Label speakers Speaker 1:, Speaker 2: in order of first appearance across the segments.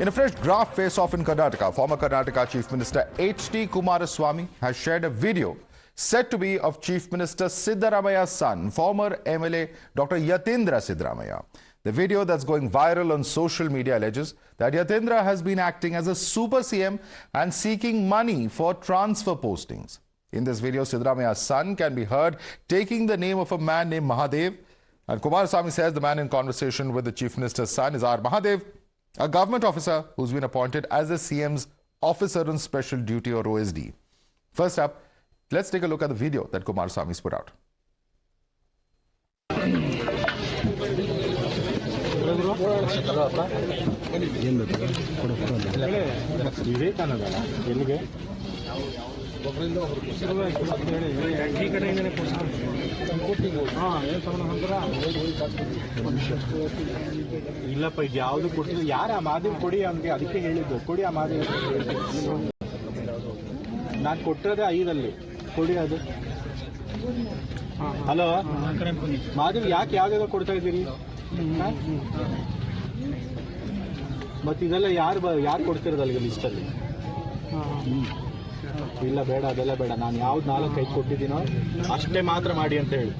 Speaker 1: In a fresh graft face-off in Karnataka, former Karnataka Chief Minister HD Kumaraswamy has shared a video said to be of Chief Minister Siddaramaiah's son, former MLA Dr. Yathindra Siddaramaiah. The video that's going viral on social media alleges that Yathindra has been acting as a super CM and seeking money for transfer postings. In this video, Siddaramaiah's son can be heard taking the name of a man named Mahadev. And Kumaraswamy says the man in conversation with the Chief Minister's son is our Mahadev, a government officer who's been appointed as the CM's Officer on Special Duty or OSD. First up, let's take a look at the video that Kumaraswamy's put out.
Speaker 2: ಇಲ್ಲಪ್ಪ ಇದು ಯಾವುದು ಕೊಡ್ತಿಲ್ಲ ಯಾರ ಮಾದೇವ್ ಕೊಡಿ ಅವನಿಗೆ ಅದಕ್ಕೆ ಹೇಳಿದ್ದು ಕೊಡಿ ಆ ಮಾದೇವ್ ನಾನು ಕೊಟ್ಟಿರೋದೇ 5 ಕೊಡಿ ಅದು ಹಲೋ ಮಾದೇವ್ ಯಾಕೆ ಯಾವ್ದಾದ್ರು ಕೊಡ್ತಾ ಇದ್ದೀರಿ ಮತ್ತೆ ಇದೆಲ್ಲ ಯಾರು ಕೊಡ್ತಿರೋದು ಅಲ್ಲಿಗೆ ಲಿಸ್ಟಲ್ಲಿ ಇಲ್ಲ ಬೇಡ ಅದೆಲ್ಲ ಬೇಡ ನಾನು ಯಾವ್ದು 4-5 ಕೊಟ್ಟಿದ್ದೀನೋ ಅಷ್ಟೇ ಮಾತ್ರ ಮಾಡಿ ಅಂತ ಹೇಳಿ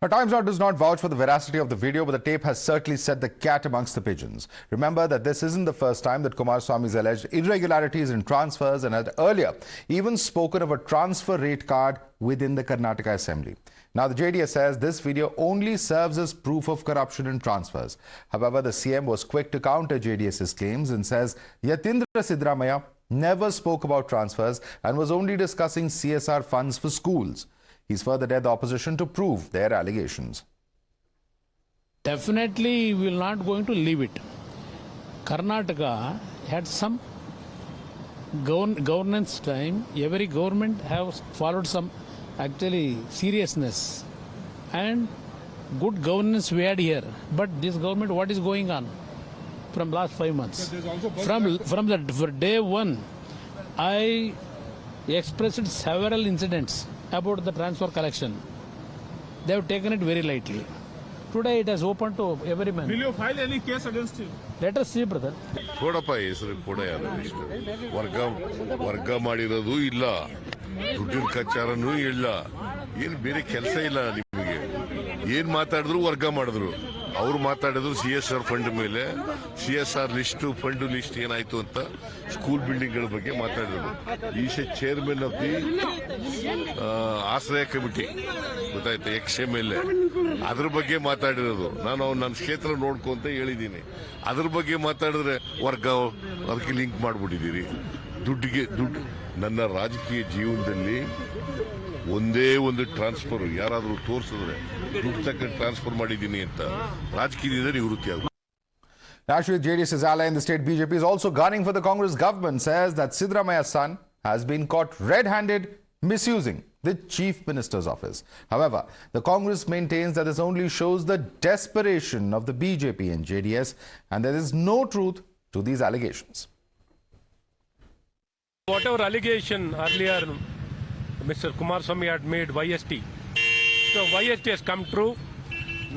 Speaker 1: Now, Times Now does not vouch for the veracity of the video, but the tape has certainly set the cat amongst the pigeons. Remember that this isn't the first time that Kumaraswamy's alleged irregularities in transfers and had earlier even spoken of a transfer rate card within the Karnataka Assembly. Now, the JDS says this video only serves as proof of corruption in transfers. However, the CM was quick to counter JDS's claims and says Yathindra Siddaramaiah never spoke about transfers and was only discussing CSR funds for schools. He's further dared the opposition to prove their allegations.
Speaker 3: Definitely, we will not going to leave it. Karnataka had some governance time. Every government has followed some actually seriousness and good governance we had here. But this government, what is going on from last 5 months? From the day one, I expressed several incidents about the transfer collection. They have taken it very lightly. Today it has opened to every man.
Speaker 4: Will you file any case against him?
Speaker 3: Let us see, brother.
Speaker 5: ಕೊಡಪ್ಪ ಹೆಸರು ಕೊಡ ಯಾರು ಇಷ್ಟು ವರ್ಗ ಮಾಡಿರೋದು ಇಲ್ಲ ದುಡ್ಡಿನ ಕಚ್ಚಾರನೂ ಇಲ್ಲ ಏನು ಬೇರೆ ಕೆಲಸ ಇಲ್ಲ ನಿಮಗೆ ಏನ್ ಮಾತಾಡಿದ್ರು ವರ್ಗ ಮಾಡಿದ್ರು ಅವ್ರು ಮಾತಾಡಿದ್ರು CSR ಫಂಡ್ ಮೇಲೆ CSR ಫಂಡ್ ಲಿಸ್ಟ್ ಏನಾಯ್ತು ಅಂತ ಸ್ಕೂಲ್ ಬಿಲ್ಡಿಂಗ್ ಗಳ ಬಗ್ಗೆ ಮಾತಾಡಿದ್ರು is A chairman of the ಆಶ್ರಯ ಕಮಿಟಿ ಗೊತ್ತಾಯ್ತು XMLA ಅದ್ರ ಬಗ್ಗೆ ಮಾತಾಡಿರೋದು ನಾನು ನನ್ನ ಕ್ಷೇತ್ರ ನೋಡ್ಕೊಂತ ಹೇಳಿದ್ದೀನಿ ಅದ್ರ ಬಗ್ಗೆ ಮಾತಾಡಿದ್ರೆ ವರ್ಗ ಅದಕ್ಕೆ ಲಿಂಕ್ ಮಾಡ್ಬಿಟ್ಟಿದ್ದೀರಿ ದುಡ್ಡು ನನ್ನ ರಾಜಕೀಯ ಜೀವನದಲ್ಲಿ ಒಂದೇ ಒಂದು ಟ್ರಾನ್ಸ್ಫರ್ ಯಾರಾದರೂ ತೋರಿಸಿದ್ರೆ ದುಡ್ಡು ತಕ್ಕ ಟ್ರಾನ್ಸ್ಫರ್ ಮಾಡಿದ್ದೀನಿ ಅಂತ ರಾಜಕೀಯದಿಂದ ನಿವೃತ್ತಿ ಆಗುತ್ತೆ.
Speaker 1: Actually, JDS's ally in the state BJP is also gunning for the Congress government, says that Siddaramaiah's son has been caught red-handed misusing the Chief Minister's office. However, the Congress maintains that this only shows the desperation of the BJP and JDS and there is no truth to these allegations.
Speaker 6: Whatever allegation earlier Mr. Kumaraswamy had made YST. So YST has come true.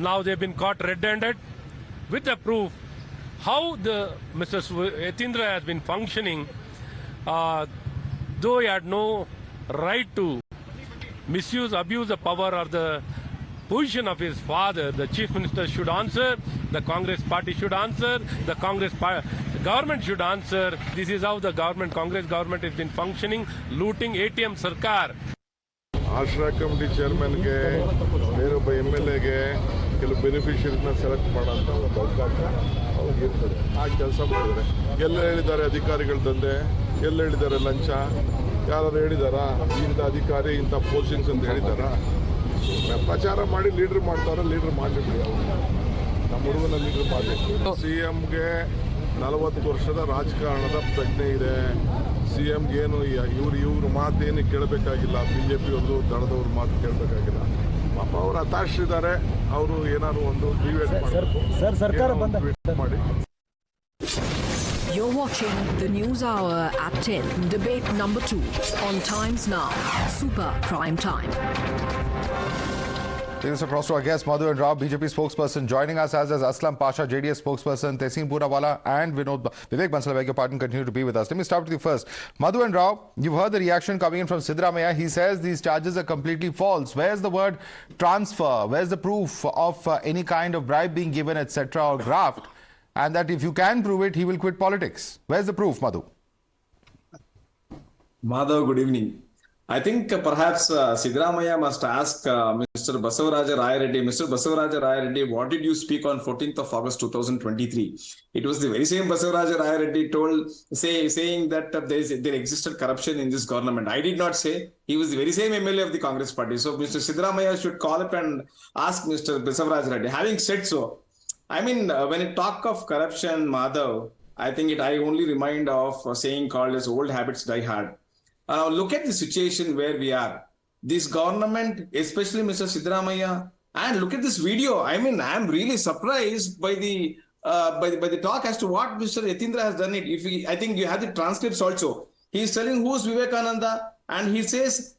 Speaker 6: Now they've been caught red-handed with the proof how the Mr. Yathindra has been functioning. Though he had no right to abuse the power or the position of his father, the Chief Minister should answer, the Congress party should answer, the government should answer. This is how the Congress government has been functioning, looting ATM Sarkar.
Speaker 5: ಆಶ್ರಯ committee ಚೇರ್ಮನ್ಗೆ ಬೇರೊಬ್ಬ MLAಗೆ ಕೆಲವು ಬೆನಿಫಿಷರೀಸ್ನ select ಮಾಡೋಂಥ ಒಂದು ಅವಕಾಶ ಅವ್ರಿಗೆ ಇರ್ತದೆ ಆ ಕೆಲಸ ಮಾಡಿದರೆ ಎಲ್ಲ ಹೇಳಿದ್ದಾರೆ ಅಧಿಕಾರಿಗಳ ದಂಧೆ ಎಲ್ಲ ಹೇಳಿದ್ದಾರೆ ಲಂಚ ಯಾರು ಹೇಳಿದಾರಾ ಇಂಥ ಅಧಿಕಾರಿ ಇಂಥ ಪೋಸ್ಟಿಂಗ್ಸ್ ಅಂತ ಹೇಳಿದಾರಾ ಪ್ರಚಾರ ಮಾಡಿ ಲೀಡರ್ ಮಾಡ್ತಾರೆ ಲೀಡರ್ ಮಾಡಲಿಲ್ಲ ನಮ್ಮ ಹುಡುಗನ ಲೀಡರ್ ಮಾಡಲಿಲ್ಲ CMಗೆ 40 ವರ್ಷದ ರಾಜಕಾರಣದ ಪ್ರಜ್ಞೆ ಇದೆ CMಗೆ ಏನು ಇವ್ರ ಮಾತೇನು ಕೇಳಬೇಕಾಗಿಲ್ಲ BJP ಅವ್ರದ್ದು ದಳದವ್ರ ಮಾತು ಕೇಳಬೇಕಾಗಿಲ್ಲ ಪಾಪ ಅವ್ರು ಹತಾಶಿದ್ದಾರೆ ಅವರು ಏನಾದ್ರು ಒಂದು ಡಿಬೇಟ್ ಮಾಡಿ
Speaker 7: You're watching the News Hour at 10, debate number 2 on Times Now, Super Prime Time.
Speaker 1: Take this across to our guest, Madhu and Rao, BJP spokesperson. Joining us as Aslam Pasha, JDS spokesperson, Tehseen Poonawalla and Vivek Bansal, beg your pardon, continue to be with us. Let me start with you first. Madhu and Rao, you've heard the reaction coming in from Siddaramaiah. He says these charges are completely false. Where's the word transfer? Where's the proof of any kind of bribe being given, etc., or graft? And that if you can prove it, he will quit politics. Where's the proof, Madhu?
Speaker 4: Madhav, good evening. I think perhaps Siddaramaiah must ask Mr. Basavaraja Raya Reddy. Mr. Basavaraja Raya Reddy, what did you speak on 14th of August 2023? It was the very same Basavaraja Raya Reddy saying that there existed corruption in this government. I did not say. He was the very same MLA of the Congress party. So Mr. Siddaramaiah should call up and ask Mr. Basavaraja Reddy. Having said so, I mean, when you talk of corruption, Madhav, I think I only remind of a saying called as old habits die hard. Look at the situation where we are. This government, especially Mr. Siddaramaiah, and look at this video. I mean, I'm really surprised by the talk as to what Mr. Yathindra has done it. I think you have the transcripts also. He's telling who's Vivekananda, and he says,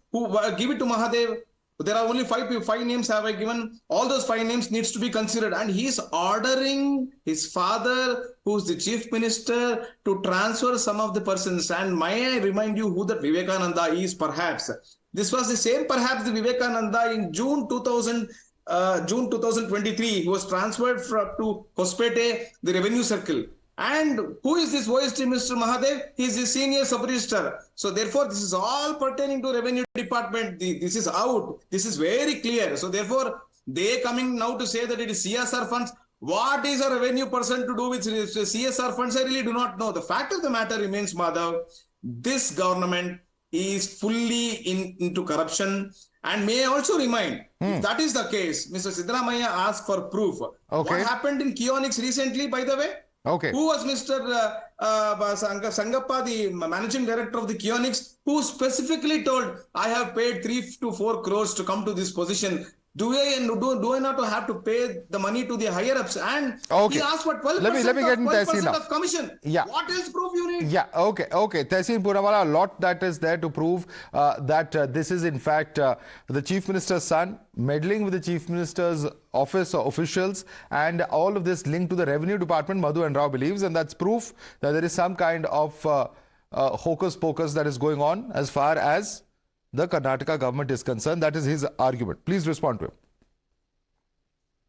Speaker 4: give it to Mahadev. There are only five names have I given. All those 5 names needs to be considered. And he's ordering his father, who's the chief minister, to transfer some of the persons. And may I remind you who that Vivekananda is perhaps. This was the same perhaps the Vivekananda in June 2023. He was transferred to Hospete, the revenue circle. And who is this OST, Mr. Mahadev? He is the senior sub-registrar. So therefore, this is all pertaining to revenue department. This is out. This is very clear. So therefore, they coming now to say that it is CSR funds. What is a revenue person to do with CSR funds? I really do not know. The fact of the matter remains, Madhav, this government is fully into corruption. And may I also remind, if that is the case, Mr. Siddaramaiah asked for proof.
Speaker 1: Okay.
Speaker 4: What happened in Kionics recently, by the way?
Speaker 1: Okay.
Speaker 4: Who was Mr. Sangappa, the managing director of the Kionics, who specifically told, I have paid 3 to 4 crores to come to this position. Do I not have to pay the money to the higher ups? And he asked for 12%
Speaker 1: let me get in Tehseen
Speaker 4: of commission.
Speaker 1: Yeah.
Speaker 4: What else proof you need?
Speaker 1: Yeah, okay. Tehseen Poonawalla, a lot that is there to prove that this is in fact the Chief Minister's son meddling with the Chief Minister's office or officials, and all of this linked to the Revenue Department, Madhu and Rao believes, and that's proof that there is some kind of hocus pocus that is going on as far as the Karnataka government is concerned. That is his argument. Please respond to him.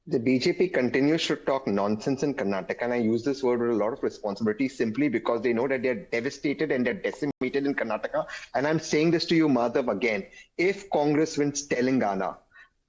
Speaker 8: The BJP continues to talk nonsense in Karnataka, and I use this word with a lot of responsibility simply because they know that they're devastated and they're decimated in Karnataka. And I'm saying this to you, Madhav, again. If Congress wins Telangana,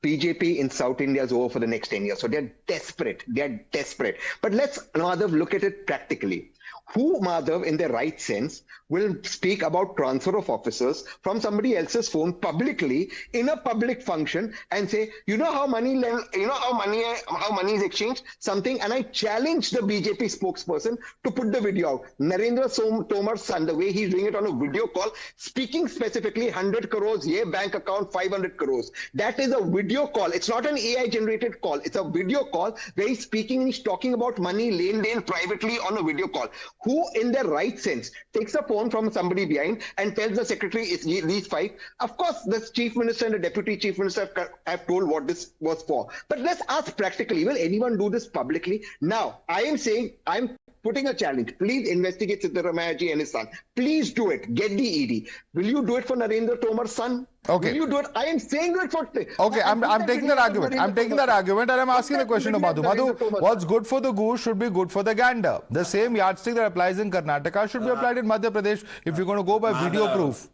Speaker 8: BJP in South India is over for the next 10 years. So they're desperate. They're desperate. But let's, Madhav, look at it practically. Who, Madhav, in their right sense, will speak about transfer of officers from somebody else's phone publicly in a public function and say, how money is exchanged, something. And I challenge the BJP spokesperson to put the video out. Narendra Tomar's son, the way he's doing it on a video call, speaking specifically 100 crores, bank account 500 crores. That is a video call. It's not an AI generated call. It's a video call where he's speaking and he's talking about money lane privately on a video call. Who in their right sense takes a phone from somebody behind and tells the secretary it's these 5? Of course, the chief minister and the deputy chief minister have told what this was for. But let's ask practically, will anyone do this publicly? Now, I'm putting a challenge. Please investigate Siddaramaiah Ji and his son. Please do it. Get the ED. Will you do it for Narendra Tomar's son?
Speaker 1: Okay.
Speaker 8: Will you do it? I am saying it for...
Speaker 1: Okay, I'm taking that argument. I'm taking that argument and I'm asking the question to Madhu. Madhu, what's good for the goose should be good for the gander. The same yardstick that applies in Karnataka should be applied in Madhya Pradesh if you're going to go by video proof.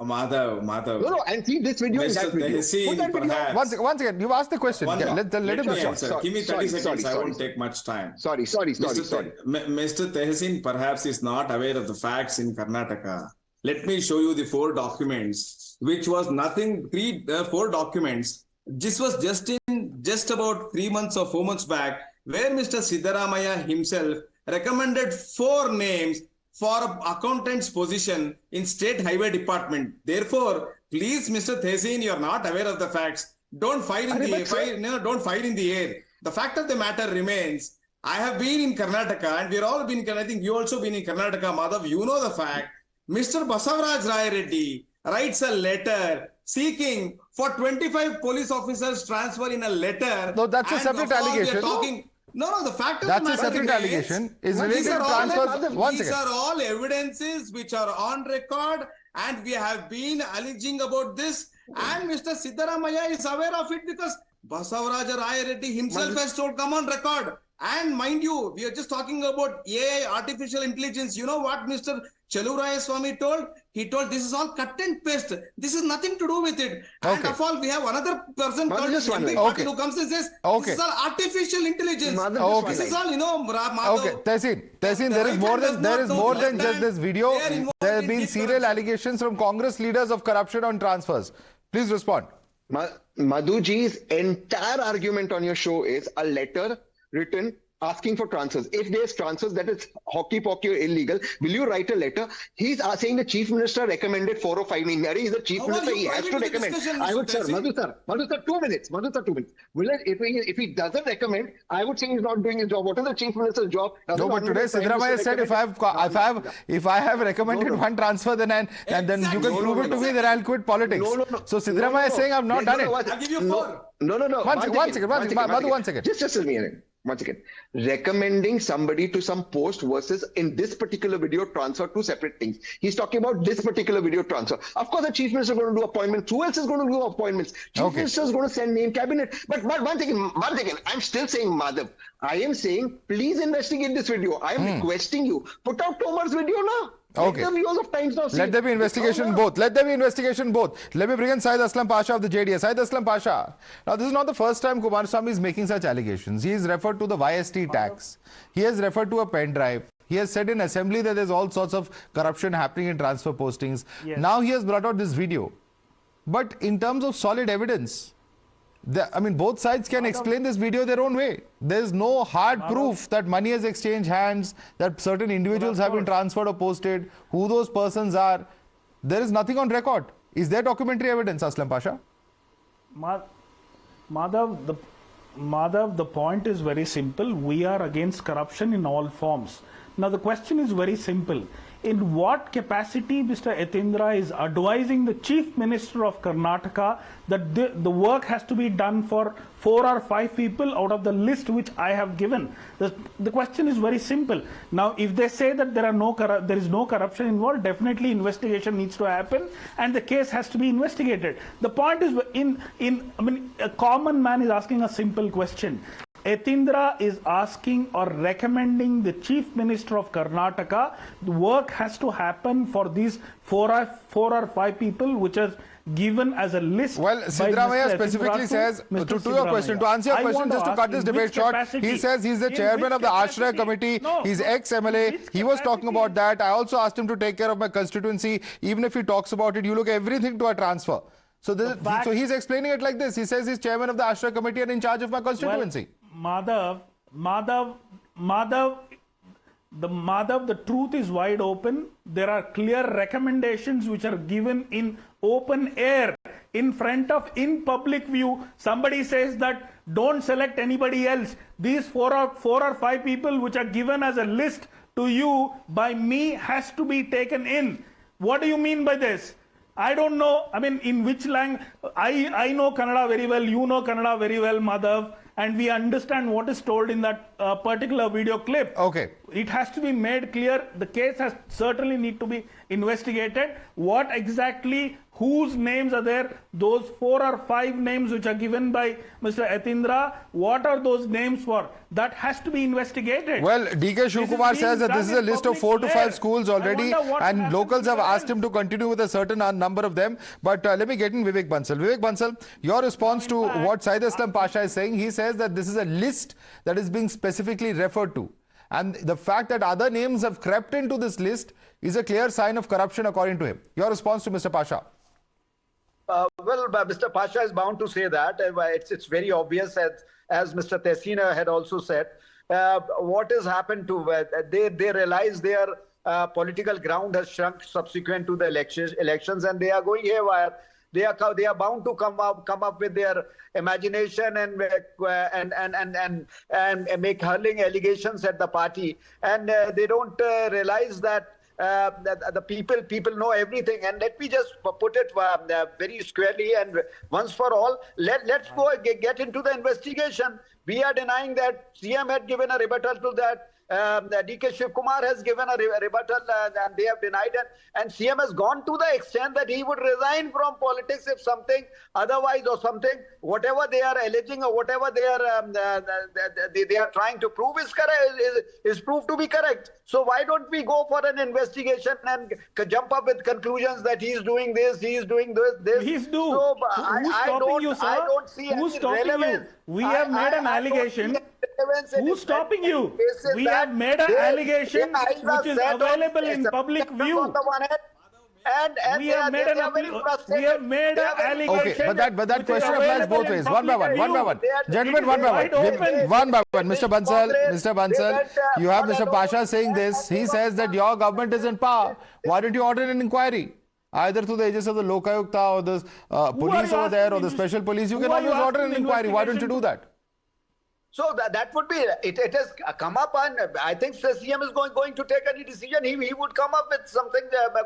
Speaker 4: Madhav.
Speaker 8: No, and see this video in that video. Put that video.
Speaker 1: Once again, you've asked the question. Let him answer.
Speaker 4: Give me 30 seconds. I won't take much time.
Speaker 8: Sorry.
Speaker 4: Mr. Tehseen perhaps is not aware of the facts in Karnataka. Let me show you the 4 documents, which was nothing, 4 documents. This was just about 3 months or 4 months back, where Mr. Siddaramaiah himself recommended 4 names for accountant's position in State Highway Department. Therefore, please, Mr. Tehseen, you are not aware of the facts. Don't fire in the air. The fact of the matter remains, I have been in Karnataka, and we've all been, I think you also been in Karnataka, Madhav, you know the fact. Mr. Basavaraj Raya Reddy writes a letter seeking for 25 police officers transfer in a letter.
Speaker 1: No, that's a
Speaker 4: And
Speaker 1: separate
Speaker 4: of all we are
Speaker 1: allegation.
Speaker 4: talking, no, the fact of
Speaker 1: That's
Speaker 4: the
Speaker 1: a
Speaker 4: matter
Speaker 1: separate allegation. Is related
Speaker 4: these
Speaker 1: to
Speaker 4: are all-
Speaker 1: transfers. One
Speaker 4: These
Speaker 1: second.
Speaker 4: are all evidences which are on record, and we have been alleging about this. And Mr. Siddaramaiah is aware of it because Basavaraja Raya Reddy himself has told, come on record. And mind you, we are just talking about AI, artificial intelligence. You know what Mr. Swamy told? He told this is all cut and paste. This is nothing to do with it. And
Speaker 1: Okay.
Speaker 4: of all, we have another person called
Speaker 8: just one
Speaker 4: MP
Speaker 8: minute.
Speaker 4: Patil
Speaker 1: Okay.
Speaker 4: who comes and says,
Speaker 1: Okay.
Speaker 4: this is all artificial intelligence.
Speaker 8: Madhav,
Speaker 4: This
Speaker 8: just
Speaker 4: is
Speaker 8: one
Speaker 4: all, you know, Madhav.
Speaker 1: Okay, Tehseen,
Speaker 4: The
Speaker 1: there is
Speaker 4: right
Speaker 1: more
Speaker 4: hand
Speaker 1: than
Speaker 4: does
Speaker 1: there
Speaker 4: not
Speaker 1: is
Speaker 4: know
Speaker 1: more
Speaker 4: the
Speaker 1: than
Speaker 4: left
Speaker 1: just this
Speaker 4: hand.
Speaker 1: video.
Speaker 4: They are involved
Speaker 1: There have
Speaker 4: in
Speaker 1: been
Speaker 4: deep
Speaker 1: serial
Speaker 4: corruption.
Speaker 1: allegations from Congress leaders of corruption on transfers. Please respond.
Speaker 8: Madhuji's entire argument on your show is a letter written asking for transfers. If there's transfers that is hockey pocky or illegal, will you write a letter? He's saying the chief minister recommended 4 or 5 names. He's the chief
Speaker 4: How are
Speaker 8: minister.
Speaker 4: you
Speaker 8: He has
Speaker 4: privy
Speaker 8: to
Speaker 4: to the
Speaker 8: recommend.
Speaker 4: discussion,
Speaker 8: I
Speaker 4: Mr.
Speaker 8: would, sir,
Speaker 4: Tehseen?
Speaker 8: Madhu sir, 2 minutes. Madhu sir, 2 minutes. If he doesn't recommend, I would say he's not doing his job. What is the chief minister's job?
Speaker 1: No, but today Siddaramaiah said if I have recommended one transfer, then you can
Speaker 4: Exactly.
Speaker 1: prove it to me, then I'll quit politics.
Speaker 8: No.
Speaker 1: So Siddaramaiah is saying I've not done it.
Speaker 4: I'll give you 4.
Speaker 8: No.
Speaker 1: One second. Madhu, 1 second.
Speaker 8: Just a minute. 1 second. Recommending somebody to some post versus in this particular video transfer, 2 separate things. He's talking about this particular video transfer. Of course, the chief minister is going to do appointments. Who else is going to do appointments? Chief minister is going to send name cabinet. But one second. I'm still saying, Mahadev. I am saying, please investigate this video. I am requesting you. Put out Tomar's video now.
Speaker 1: Okay.
Speaker 8: Let the viewers of Times now see.
Speaker 1: Let there be investigation both. Let me bring in Syed Aslam Pasha of the JDS. Syed Aslam Pasha. Now, this is not the first time Kumaraswamy is making such allegations. He has referred to the YST tax. He has referred to a pen drive. He has said in assembly that there's all sorts of corruption happening in transfer postings.
Speaker 9: Yes.
Speaker 1: Now he has brought out this video. But in terms of solid evidence, both sides can explain this video their own way. There's no hard proof that money has exchanged hands, that certain individuals have been transferred or posted, who those persons are. There is nothing on record. Is there documentary evidence, Aslam Pasha?
Speaker 9: Madhav, the point is very simple. We are against corruption in all forms. Now, the question is very simple. In what capacity Mr. Yathindra is advising the Chief Minister of Karnataka that the work has to be done for 4 or 5 people out of the list which I have given? The question is very simple. Now, if they say that there is no corruption involved, definitely investigation needs to happen and the case has to be investigated. The point is, a common man is asking a simple question. Yathindra is asking or recommending the Chief Minister of Karnataka, the work has to happen for these 4 or 5 people which are given as a list.
Speaker 1: Well, Siddaramaiah specifically says, to your question, to answer your question, just to cut this debate short, he says he's the chairman of the Ashraya Committee, he's ex-MLA, he was talking about that. I also asked him to take care of my constituency. Even if he talks about it, you look everything to a transfer. So he's explaining it like this. He says he's chairman of the Ashraya Committee and in charge of my constituency.
Speaker 9: Madhav, the truth is wide open. There are clear recommendations which are given in open air, in public view. Somebody says that don't select anybody else. These 4 or 5 people which are given as a list to you by me has to be taken in. What do you mean by this? I don't know. In which language? I know Kannada very well. You know Kannada very well, Madhav. And we understand what is told in that particular video clip.
Speaker 1: Okay.
Speaker 9: It has to be made clear. The case has certainly need to be investigated. What exactly, whose names are there? Those 4 or 5 names which are given by Mr. Yathindra, what are those names for? That has to be investigated.
Speaker 1: Well, DK Shivkumar says that this is a list of 4 to 5 schools already, and locals have asked him to continue with a certain number of them. But let me get in Vivek Bansal. Vivek Bansal, your response to what Syed Aslam Pasha is saying, he says that this is a list that is being specifically referred to. And the fact that other names have crept into this list is a clear sign of corruption according to him. Your response to Mr. Pasha?
Speaker 10: Mr. Pasha is bound to say that. It's very obvious, as Mr. Tehseen had also said. What has happened to they realize their political ground has shrunk subsequent to the elections, and they are going haywire. They are bound to come up with their imagination and make hurling allegations at the party, and they don't realize that the people know everything. And let me just put it very squarely and once for all, let's go get into the investigation. We are denying that CM had given a rebuttal to that. DK Shiv Kumar has given a rebuttal and they have denied it. And CM has gone to the extent that he would resign from politics if something otherwise or something, whatever they are alleging or whatever they are trying to prove is correct, is proved to be correct. So why don't we go for an investigation and jump up with conclusions that he is doing this, he is doing this.
Speaker 9: He's doing.
Speaker 10: So
Speaker 9: Who's stopping you, sir?
Speaker 10: I don't see
Speaker 9: Who's
Speaker 10: any
Speaker 9: stopping
Speaker 10: relevance.
Speaker 9: you? We have made an allegation.
Speaker 10: Who's
Speaker 9: stopping you? We have made an allegation which is available in public view. We have made an allegation.
Speaker 1: Okay, but that question applies both ways. One by one. Gentlemen, one by one. Mr. Bansal, you have Mr. Pasha saying this. He says that your government is in power. Why don't you order an inquiry? Either through the aegis of the Lokayukta or the police over there or the special police. You can always order an inquiry. Why don't you do that?
Speaker 10: So that would be, it has come up, and I think the CM is going to take any decision. He would come up with something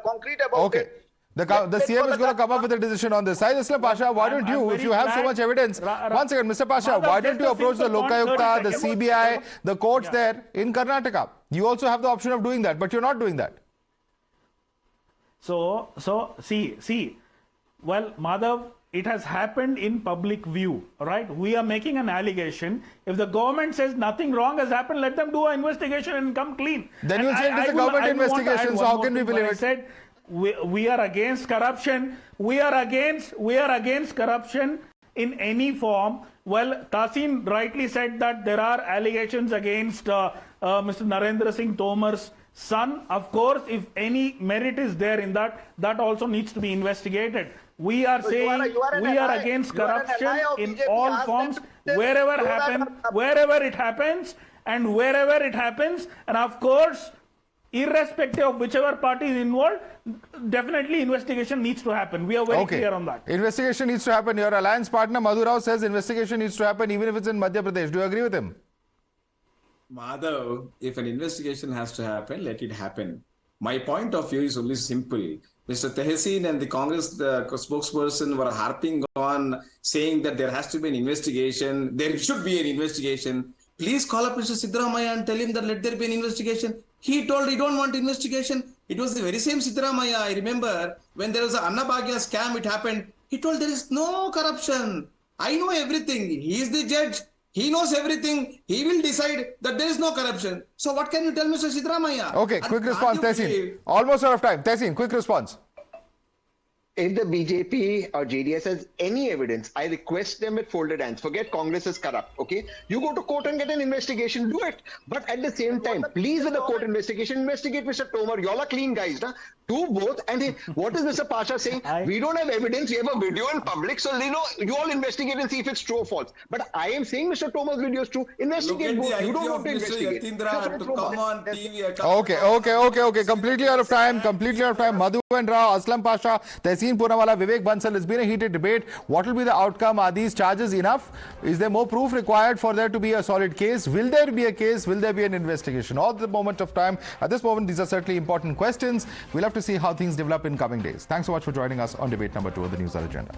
Speaker 10: concrete about it.
Speaker 1: The CM is going to come up with a decision on this. Islam Pasha, why don't you, if you have so much evidence, one second, Mr. Pasha, why don't you approach the Lokayukta, the CBI, the courts there in Karnataka? You also have the option of doing that, but you're not doing that.
Speaker 9: So see, well, Madhav, it has happened in public view, right? We are making an allegation. If the government says nothing wrong has happened, let them do an investigation and come clean.
Speaker 1: Then you'll say it is a government investigation, so how can we believe it?
Speaker 9: I said we are against corruption. We are against corruption in any form. Well, Tahsin rightly said that there are allegations against Mr. Narendra Singh Tomar's son. Of course, if any merit is there in that, that also needs to be investigated. We are saying we are against corruption in all forms, wherever it happens, and of course, irrespective of whichever party is involved, definitely investigation needs to happen. We are very clear on that.
Speaker 1: Investigation needs to happen. Your alliance partner Madhu Rao says investigation needs to happen even if it's in Madhya Pradesh. Do you agree with him?
Speaker 4: Madhav, if an investigation has to happen, let it happen. My point of view is only simple. Mr. Tehseen and the Congress spokesperson were harping on saying that there has to be an investigation. There should be an investigation. Please call up Mr. Siddaramaiah and tell him that let there be an investigation. He told he don't want investigation. It was the very same Siddaramaiah. I remember when there was an Annabhagya scam, it happened. He told there is no corruption. I know everything. He is the judge. He knows everything. He will decide that there is no corruption. So what can you tell Mr. Siddaramaiah?
Speaker 1: Okay, quick response, Tehseen. Almost out of time. Tehseen, quick response.
Speaker 8: If the BJP or JDS has any evidence, I request them with folded hands. Forget Congress is corrupt, okay? You go to court and get an investigation, do it. But at the same time, please with the court investigation, investigate Mr. Tomar. You all are clean guys, na? Do both. And what is Mr. Pasha saying? We don't have evidence. We have a video in public. So, you all investigate and see if it's true or false. But I am saying Mr. Tomar's video is true. Investigate both. You don't want to investigate.
Speaker 4: Yathindra to come on TV.
Speaker 1: Okay. Completely out of time. Madhu and Rao, Aslam Pasha, Tehseen Poonawala, Vivek Bansal. It's been a heated debate. What will be the outcome? Are these charges enough? Is there more proof required for there to be a solid case? Will there be a case? Will there be an investigation? All the moment of time. At this moment, these are certainly important questions. We'll have to see how things develop in coming days. Thanks so much for joining us on debate number 2 of the Newshour Agenda.